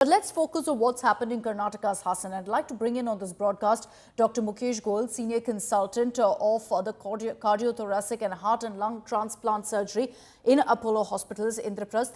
But let's focus on what's happened in Karnataka's Hassan. I'd like to bring in on this broadcast Dr. Mukesh Goel, Senior Consultant of the Cardiothoracic and Heart and Lung Transplant Surgery in Apollo Hospitals, Indraprasth.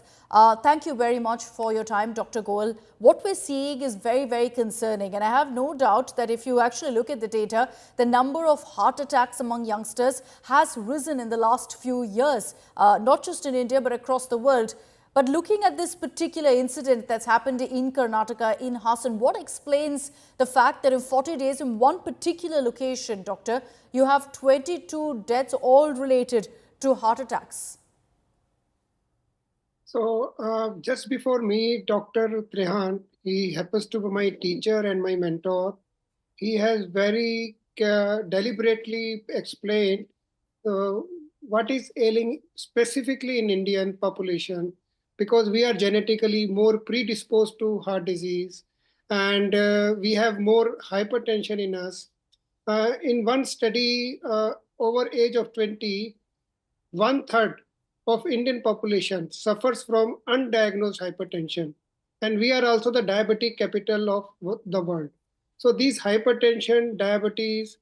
Thank you very much for your time, Dr. Goel. What we're seeing is very, very concerning. And I have no doubt that if you actually look at the data, the number of heart attacks among youngsters has risen in the last few years, not just in India, but across the world. But looking at this particular incident that's happened in Karnataka, in Hassan, what explains the fact that in 40 days in one particular location, Doctor, you have 22 deaths all related to heart attacks? So just before me, Dr. Trehan, he happens to be my teacher and my mentor. He has very deliberately explained what is ailing specifically in Indian population, because we are genetically more predisposed to heart disease and we have more hypertension in us. In one study, over age of 20, one-third of Indian population suffers from undiagnosed hypertension. And we are also the diabetic capital of the world. So these hypertension, diabetes,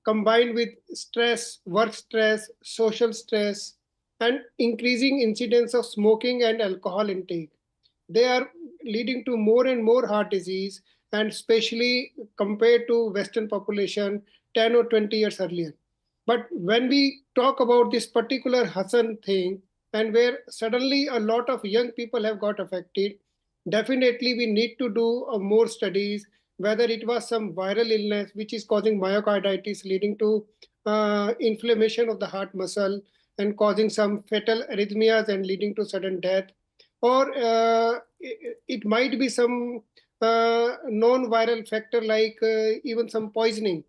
combined with stress, work stress, social stress, and increasing incidence of smoking and alcohol intake, they are leading to more and more heart disease, and especially compared to Western population 10 or 20 years earlier. But when we talk about this particular Hassan thing, and where suddenly a lot of young people have got affected, definitely we need to do more studies, whether it was some viral illness which is causing myocarditis, leading to inflammation of the heart muscle and causing some fatal arrhythmias and leading to sudden death, or it might be some non-viral factor like even some poisoning.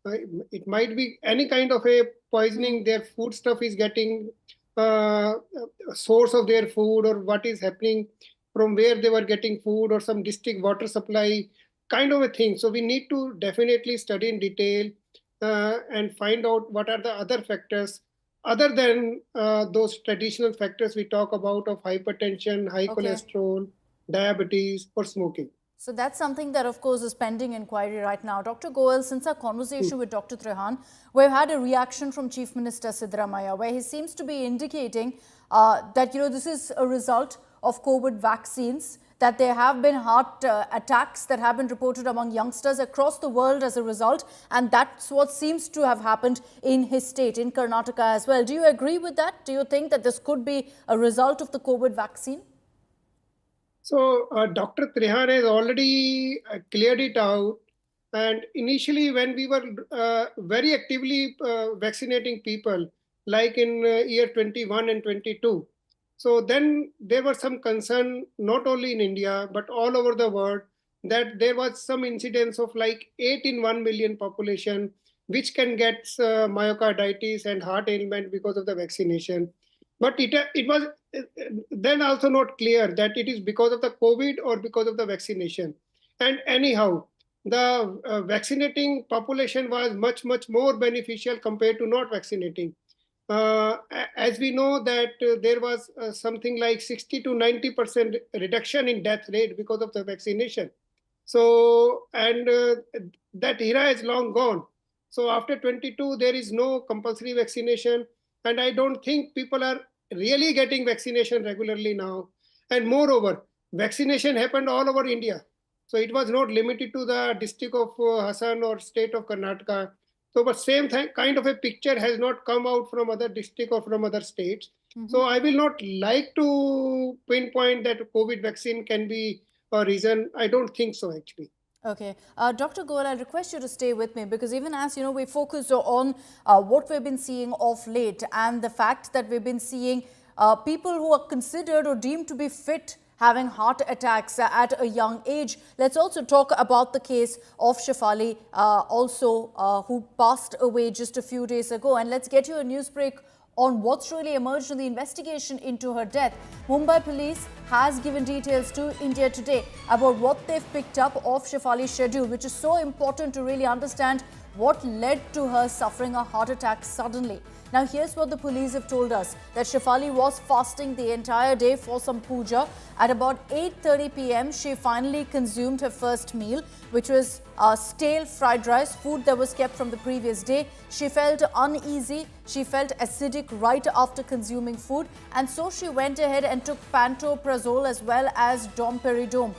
It might be any kind of a poisoning. Their food stuff is getting source of their food, or what is happening from where they were getting food, or some district water supply kind of a thing. So we need to definitely study in detail and find out what are the other factors other than those traditional factors we talk about of hypertension, high cholesterol, diabetes, or smoking. So that's something that, of course, is pending inquiry right now. Dr. Goel, since our conversation with Dr. Trehan, we've had a reaction from Chief Minister Siddaramiah, where he seems to be indicating that, this is a result of COVID vaccines, that there have been heart attacks that have been reported among youngsters across the world as a result. And that's what seems to have happened in his state, in Karnataka as well. Do you agree with that? Do you think that this could be a result of the COVID vaccine? So Dr. Trehan has already cleared it out. And initially, when we were very actively vaccinating people, like in year 21 and 22, so then there was some concern, not only in India, but all over the world, that there was some incidence of like 8 in 1 million population, which can get myocarditis and heart ailment because of the vaccination. But it was then also not clear that it is because of the COVID or because of the vaccination. And anyhow, the vaccinating population was much, much more beneficial compared to not vaccinating. As we know that there was something like 60 to 90% reduction in death rate because of the vaccination. So, and that era is long gone. So after 22, there is no compulsory vaccination. And I don't think people are really getting vaccination regularly now. And moreover, vaccination happened all over India. So it was not limited to the district of Hassan or state of Karnataka. So, but same kind of a picture has not come out from other districts or from other states. So I will not like to pinpoint that COVID vaccine can be a reason. I don't think so, actually. Okay. Dr. Goel, I request you to stay with me, because even as, we focus on what we've been seeing of late, and the fact that we've been seeing people who are considered or deemed to be fit having heart attacks at a young age. Let's also talk about the case of Shefali, who passed away just a few days ago. And let's get you a news break on what's really emerged in the investigation into her death. Mumbai police has given details to India Today about what they've picked up of Shefali's schedule, which is so important to really understand What led to her suffering a heart attack suddenly? Now, here's what the police have told us, that Shefali was fasting the entire day for some puja. At about 8:30 p.m., she finally consumed her first meal, which was stale fried rice, food that was kept from the previous day. She felt uneasy. She felt acidic right after consuming food. And so she went ahead and took pantoprazole as well as domperidone.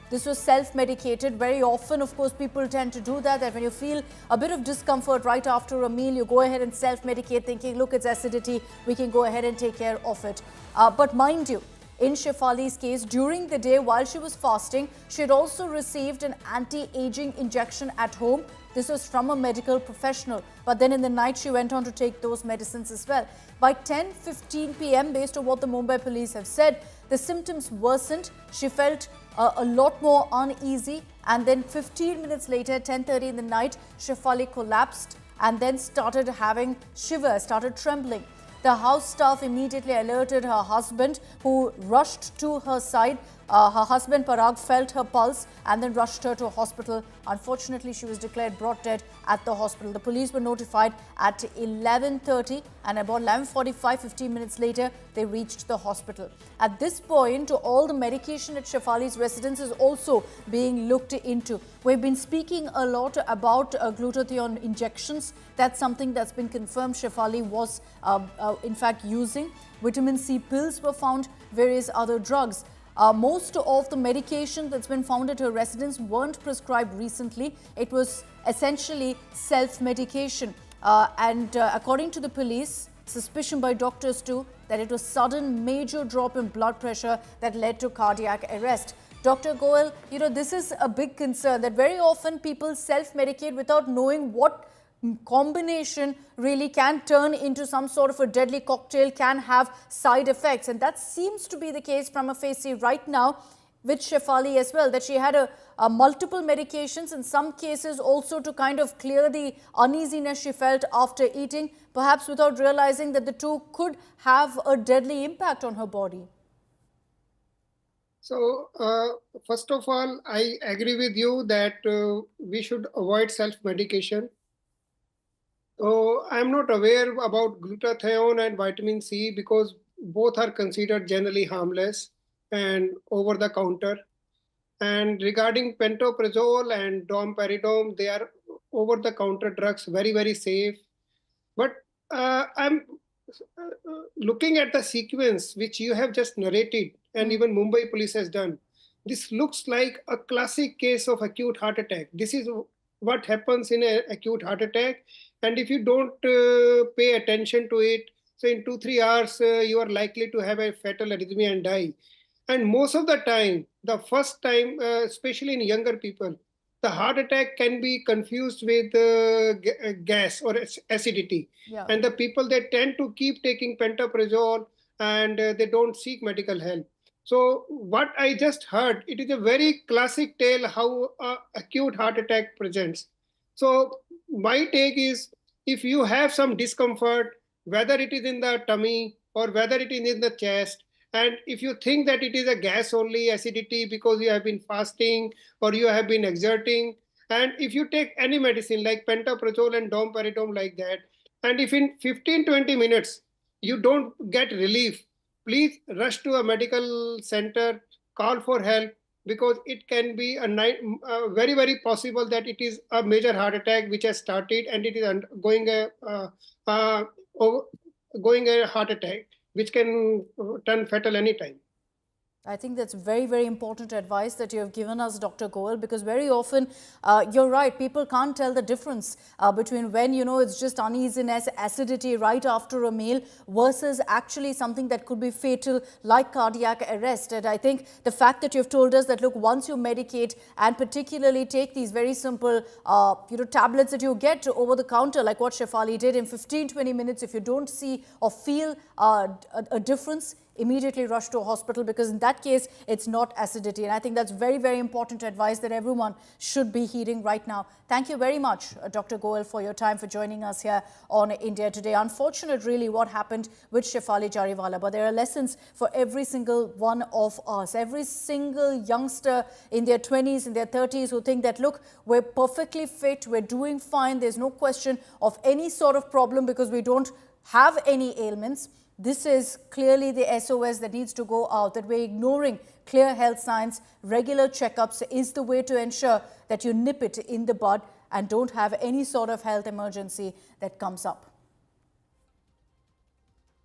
This was self-medicated. Very often, of course, people tend to do that when you feel a bit of discomfort right after a meal, you go ahead and self-medicate thinking, look, it's acidity, we can go ahead and take care of it. But mind you, in Shefali's case, during the day while she was fasting, she had also received an anti-aging injection at home. This was from a medical professional. But then in the night, she went on to take those medicines as well. By 10:15 p.m., based on what the Mumbai police have said, the symptoms worsened. She felt a lot more uneasy, and then 15 minutes later, 10:30 in the night, Shefali collapsed and then started having shivers, started trembling. The house staff immediately alerted her husband, who rushed to her side. Her husband, Parag, felt her pulse and then rushed her to a hospital. Unfortunately, she was declared brought dead at the hospital. The police were notified at 11:30, and about 11:45, 15 minutes later, they reached the hospital. At this point, all the medication at Shefali's residence is also being looked into. We've been speaking a lot about glutathione injections. That's something that's been confirmed Shefali was in fact using. Vitamin C pills were found, various other drugs. Most of the medication that's been found at her residence weren't prescribed recently. It was essentially self-medication. According to the police, suspicion by doctors too, that it was sudden major drop in blood pressure that led to cardiac arrest. Dr. Goel, this is a big concern, that very often people self-medicate without knowing what combination really can turn into some sort of a deadly cocktail, can have side effects. And that seems to be the case prima facie right now with Shefali as well, that she had a multiple medications, in some cases also to kind of clear the uneasiness she felt after eating, perhaps without realizing that the two could have a deadly impact on her body. So, first of all, I agree with you that we should avoid self-medication. So, I'm not aware about glutathione and vitamin C because both are considered generally harmless and over the counter. And regarding pantoprazole and domperidone, they are over the counter drugs, very, very safe. But I'm looking at the sequence which you have just narrated, and even Mumbai police has done. This looks like a classic case of acute heart attack. This is what happens in an acute heart attack. And if you don't pay attention to it, so in 2-3 hours, you are likely to have a fatal arrhythmia and die. And most of the time, the first time, especially in younger people, the heart attack can be confused with gas or acidity. Yeah. And the people, they tend to keep taking pantoprazole and they don't seek medical help. So what I just heard, it is a very classic tale how acute heart attack presents. So my take is, if you have some discomfort, whether it is in the tummy or whether it is in the chest, and if you think that it is a gas only acidity because you have been fasting or you have been exerting, and if you take any medicine like pantoprazole and domperidone like that, and if in 15-20 minutes you don't get relief, please rush to a medical center, call for help, because it can be very, very possible that it is a major heart attack which has started and it is going a heart attack which can turn fatal anytime. I think that's very, very important advice that you have given us, Dr. Goel, because very often, you're right, people can't tell the difference between when, it's just uneasiness, acidity right after a meal versus actually something that could be fatal like cardiac arrest. And I think the fact that you've told us that, look, once you medicate and particularly take these very simple, tablets that you get over the counter, like what Shefali did in 15-20 minutes, if you don't see or feel a difference, immediately rush to a hospital, because in that case, it's not acidity. And I think that's very, very important advice that everyone should be heeding right now. Thank you very much, Dr. Goel, for your time, for joining us here on India Today. Unfortunate, really, what happened with Shefali Jariwala, but there are lessons for every single one of us, every single youngster in their 20s, in their 30s, who think that, look, we're perfectly fit, we're doing fine, there's no question of any sort of problem because we don't have any ailments. This is clearly the SOS that needs to go out, that we're ignoring clear health signs. Regular checkups is the way to ensure that you nip it in the bud and don't have any sort of health emergency that comes up.